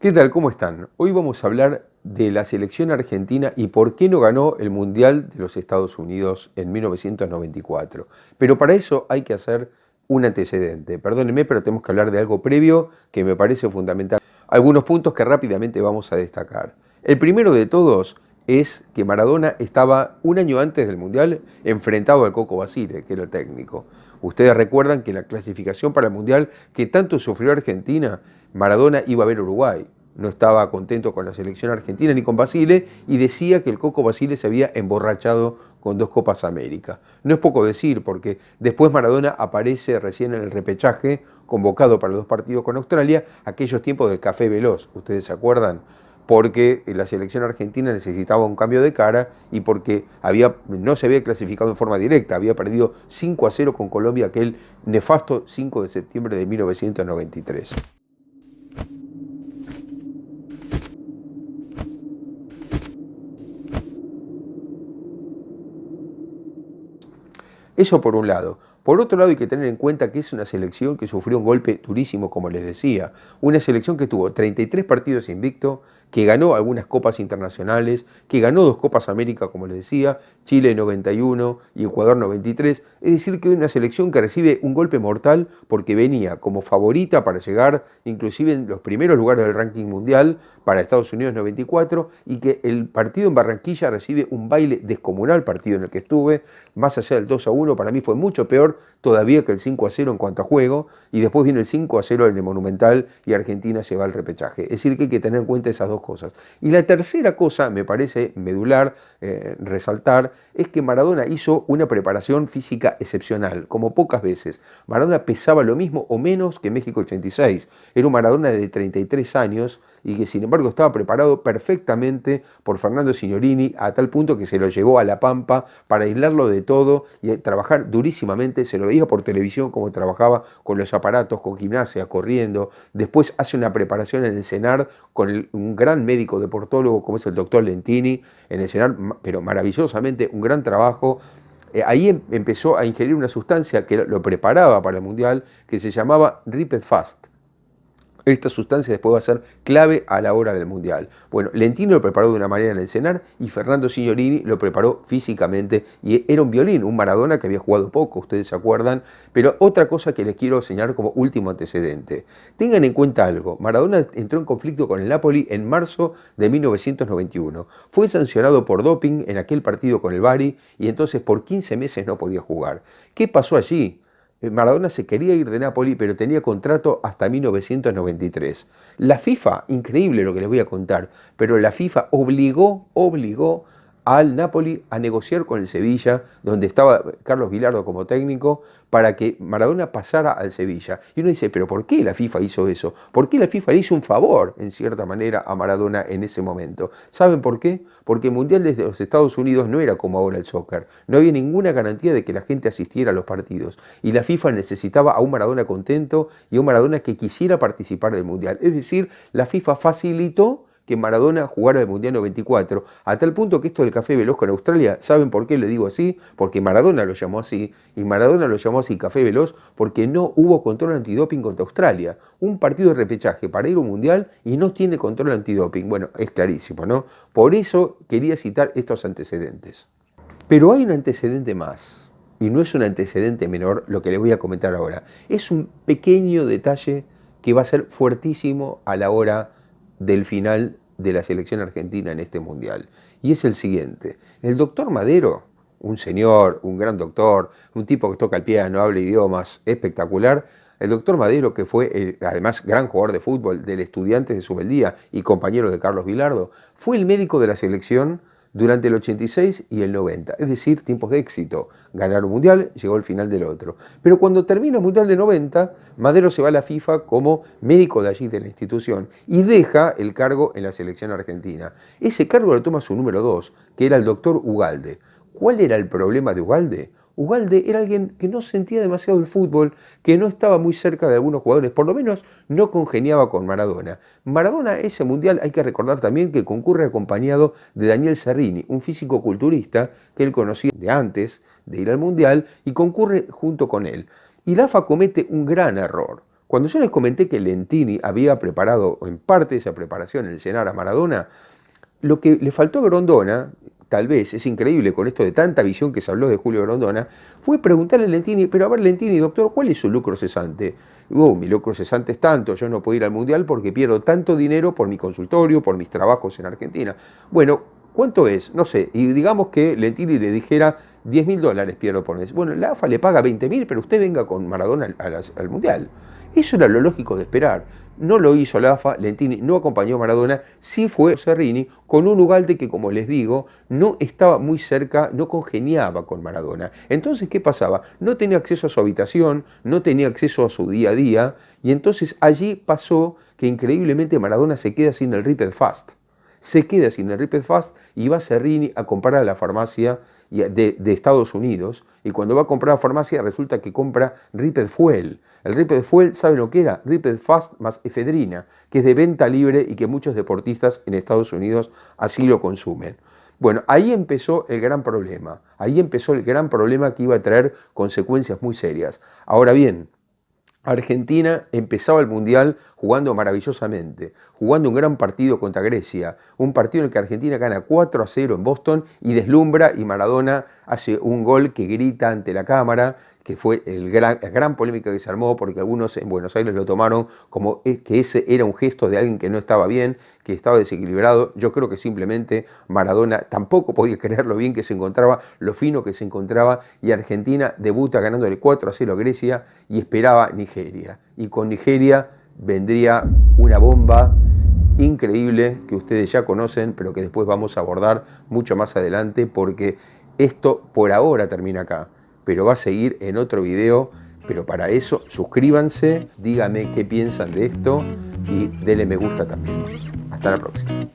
¿Qué tal? ¿Cómo están? Hoy vamos a hablar de la selección argentina y por qué no ganó el Mundial de los Estados Unidos en 1994. Pero para eso hay que hacer un antecedente. Perdónenme, pero tenemos que hablar de algo previo que me parece fundamental. Algunos puntos que rápidamente vamos a destacar. El primero de todos es que Maradona estaba un año antes del Mundial enfrentado al Coco Basile, que era el técnico. Ustedes recuerdan que en la clasificación para el Mundial que tanto sufrió Argentina, Maradona iba a ver Uruguay. No estaba contento con la selección argentina ni con Basile y decía que el Coco Basile se había emborrachado con 2 Copas América. No es poco decir, porque después Maradona aparece recién en el repechaje, convocado para los 2 partidos con Australia, aquellos tiempos del café veloz, ¿ustedes se acuerdan? Porque la selección argentina necesitaba un cambio de cara y porque no se había clasificado en forma directa, había perdido 5-0 con Colombia aquel nefasto 5 de septiembre de 1993. Eso por un lado. Por otro lado hay que tener en cuenta que es una selección que sufrió un golpe durísimo, como les decía. Una selección que tuvo 33 partidos invicto, que ganó algunas copas internacionales, que ganó 2 Copas América, como les decía, Chile 91 y Ecuador 93. Es decir, que es una selección que recibe un golpe mortal porque venía como favorita para llegar inclusive en los primeros lugares del ranking mundial para Estados Unidos 94 y que el partido en Barranquilla recibe un baile descomunal, partido en el que estuve, más allá del 2-1, para mí fue mucho peor todavía que el 5-0 en cuanto a juego, y después viene el 5-0 en el Monumental y Argentina se va al repechaje. Es decir, que hay que tener en cuenta esas dos cosas. Y la tercera cosa, me parece medular resaltar, es que Maradona hizo una preparación física excepcional, como pocas veces. Maradona pesaba lo mismo o menos que México 86. Era un Maradona de 33 años y que sin embargo estaba preparado perfectamente por Fernando Signorini a tal punto que se lo llevó a La Pampa para aislarlo de todo y trabajar durísimamente. Se lo veía por televisión como trabajaba con los aparatos, con gimnasia, corriendo. Después hace una preparación en el CENAR con un gran médico deportólogo como es el doctor Lentini en el CENAR, pero maravillosamente, un gran trabajo. Ahí empezó a ingerir una sustancia que lo preparaba para el Mundial, que se llamaba Ripet Fast. Esta sustancia después va a ser clave a la hora del Mundial. Bueno, Lentino lo preparó de una manera en el CENAR y Fernando Signorini lo preparó físicamente y era un violín, un Maradona que había jugado poco, ustedes se acuerdan. Pero otra cosa que les quiero señalar como último antecedente. Tengan en cuenta algo, Maradona entró en conflicto con el Napoli en marzo de 1991. Fue sancionado por doping en aquel partido con el Bari y entonces por 15 meses no podía jugar. ¿Qué pasó allí? Maradona se quería ir de Napoli, pero tenía contrato hasta 1993. La FIFA, increíble lo que les voy a contar, pero la FIFA obligó al Napoli a negociar con el Sevilla, donde estaba Carlos Bilardo como técnico, para que Maradona pasara al Sevilla. Y uno dice, ¿pero por qué la FIFA hizo eso? ¿Por qué la FIFA le hizo un favor, en cierta manera, a Maradona en ese momento? ¿Saben por qué? Porque el Mundial desde los Estados Unidos no era como ahora el soccer. No había ninguna garantía de que la gente asistiera a los partidos. Y la FIFA necesitaba a un Maradona contento y a un Maradona que quisiera participar del Mundial. Es decir, la FIFA facilitó que Maradona jugara el Mundial 94, a tal punto que esto del café veloz con Australia, ¿saben por qué le digo así? Porque Maradona lo llamó así, y Maradona lo llamó así café veloz porque no hubo control antidoping contra Australia. Un partido de repechaje para ir a un Mundial y no tiene control antidoping. Bueno, es clarísimo, ¿no? Por eso quería citar estos antecedentes. Pero hay un antecedente más, y no es un antecedente menor lo que les voy a comentar ahora. Es un pequeño detalle que va a ser fuertísimo a la hora del final de la selección argentina en este Mundial. Y es el siguiente. El doctor Madero, un señor, un gran doctor, un tipo que toca el piano, habla idiomas, espectacular. El doctor Madero, que fue además gran jugador de fútbol del Estudiantes de Subeldía y compañero de Carlos Bilardo, fue el médico de la selección durante el 86 y el 90, es decir, tiempos de éxito. Ganar un mundial, llegó al final del otro. Pero cuando termina el mundial de 90, Madero se va a la FIFA como médico de allí de la institución y deja el cargo en la selección argentina. Ese cargo lo toma su número 2, que era el doctor Ugalde. ¿Cuál era el problema de Ugalde? Ugalde era alguien que no sentía demasiado el fútbol, que no estaba muy cerca de algunos jugadores, por lo menos no congeniaba con Maradona. Maradona, ese mundial, hay que recordar también que concurre acompañado de Daniel Cerrini, un físico culturista que él conocía de antes de ir al mundial y concurre junto con él. Y la AFA comete un gran error. Cuando yo les comenté que Lentini había preparado en parte de esa preparación el cenar a Maradona, lo que le faltó a Grondona, tal vez, es increíble con esto de tanta visión que se habló de Julio Grondona, fue preguntarle a Lentini, pero a ver Lentini, doctor, ¿cuál es su lucro cesante? Mi lucro cesante es tanto, yo no puedo ir al Mundial porque pierdo tanto dinero por mi consultorio, por mis trabajos en Argentina. Bueno, ¿cuánto es? No sé, y digamos que Lentini le dijera $10.000 pierdo por mes. Bueno, la AFA le paga 20.000, pero usted venga con Maradona al Mundial. Eso era lo lógico de esperar. No lo hizo la AFA, Lentini no acompañó a Maradona, sí fue Serrini con un Ugalde que, como les digo, no estaba muy cerca, no congeniaba con Maradona. Entonces, ¿qué pasaba? No tenía acceso a su habitación, no tenía acceso a su día a día, y entonces allí pasó que increíblemente Maradona se queda sin el Ripper Fast. Se queda sin el Ripper Fast y va Serrini a comprar a la farmacia de Estados Unidos, y cuando va a comprar a la farmacia resulta que compra Ripper Fuel. El Ripper Fuel, ¿saben lo que era? Ripper Fast más efedrina, que es de venta libre y que muchos deportistas en Estados Unidos así lo consumen. Bueno, ahí empezó el gran problema. Ahí empezó el gran problema que iba a traer consecuencias muy serias. Ahora bien, Argentina empezaba el Mundial jugando maravillosamente, jugando un gran partido contra Grecia, un partido en el que Argentina gana 4-0 en Boston y deslumbra, y Maradona hace un gol que grita ante la cámara, que fue la gran polémica que se armó porque algunos en Buenos Aires lo tomaron como que ese era un gesto de alguien que no estaba bien, que estaba desequilibrado. Yo creo que simplemente Maradona tampoco podía creer lo bien que se encontraba, lo fino que se encontraba, y Argentina debuta ganándole 4-0 a Grecia y esperaba Nigeria. Y con Nigeria vendría una bomba increíble que ustedes ya conocen, pero que después vamos a abordar mucho más adelante, porque esto por ahora termina acá, pero va a seguir en otro video. Pero para eso suscríbanse, díganme qué piensan de esto y denle me gusta también. Hasta la próxima.